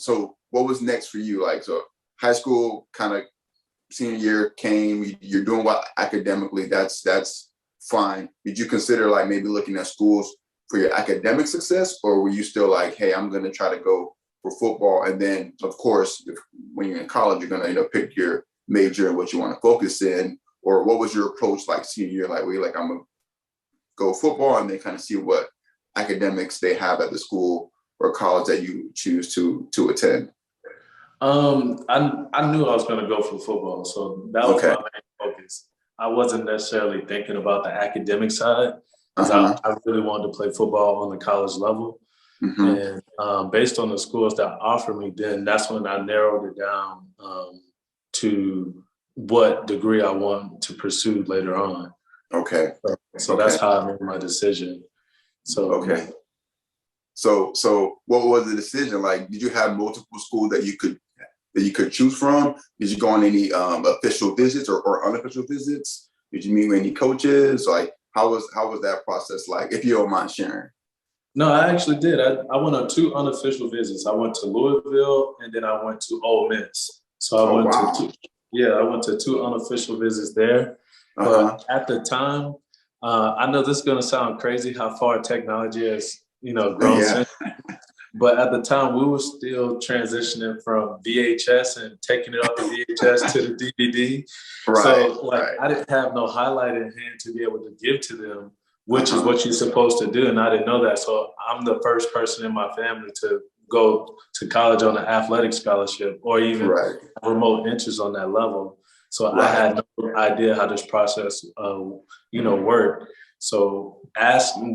So what was next for you? Like, so high school kind of senior year came, you're doing well academically. That's fine. Did you consider like maybe looking at schools for your academic success, or were you still like, hey, I'm going to try to go for football? And then of course, when you're in college, you're going to, pick your major and what you want to focus in. Or what was your approach like senior year? Like, were you like, I'm going to go football and then kind of see what academics they have at the school or college that you choose to attend? I knew I was going to go for football, so that was Okay. my main focus. I wasn't necessarily thinking about the academic side because Uh-huh. I really wanted to play football on the college level. Mm-hmm. And based on the schools that offered me, then that's when I narrowed it down to what degree I want to pursue later on. Okay. So Okay. that's how I made my decision. So Okay. So what was the decision? Like, did you have multiple schools that you could choose from? Did you go on any official visits or unofficial visits? Did you meet with any coaches? Like, how was that process like, if you don't mind sharing? No, I actually did. I went on 2 unofficial visits. I went to Louisville and then I went to Ole Miss. So I Oh went to wow. I went to 2 unofficial visits there. Uh-huh. But at the time, I know this is going to sound crazy how far technology has, grown Yeah. since. But at the time, we were still transitioning from VHS and taking it off the VHS to the DVD. Right. So, like, Right. I didn't have no highlight in hand to be able to give to them, which is Uh-huh. what you're supposed to do. And I didn't know that. So I'm the first person in my family to go to college on an athletic scholarship or even Right. remote interest on that level. So I Right. had no idea how this process, worked. So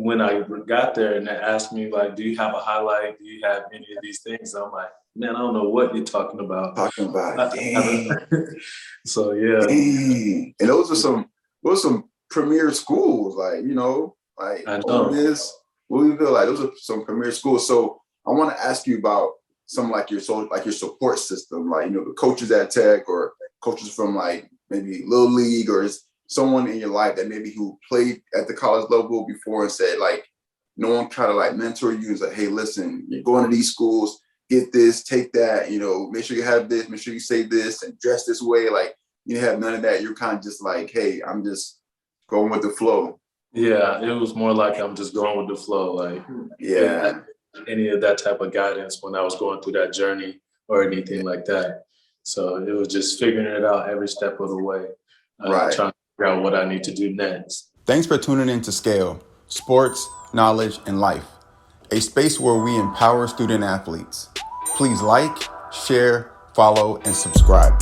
when I got there and they asked me, like, do you have a highlight? Do you have any of these things? I'm like, man, I don't know what you're talking about. Talking about, dang. So, yeah, Dang. And those are some premier schools, like I Ole know. Miss, Louisville, like those are some premier schools. So I want to ask you about some like your support system, like the coaches at Tech or coaches from like maybe Little League, or is someone in your life that maybe who played at the college level before and said like no one try to like mentor you, is like, hey, listen, you're going to these schools, get this, take that, make sure you have this, make sure you say this and dress this way. Like, you have none of that. You're kind of just like, hey, I'm just going with the flow. Yeah, it was more like I'm just going with the flow. Like, Yeah. any of that type of guidance when I was going through that journey or anything like that. So it was just figuring it out every step of the way, Right. trying to figure out what I need to do next. Thanks for tuning in to Scale, Sports, Knowledge, and Life, a space where we empower student athletes. Please like, share, follow, and subscribe.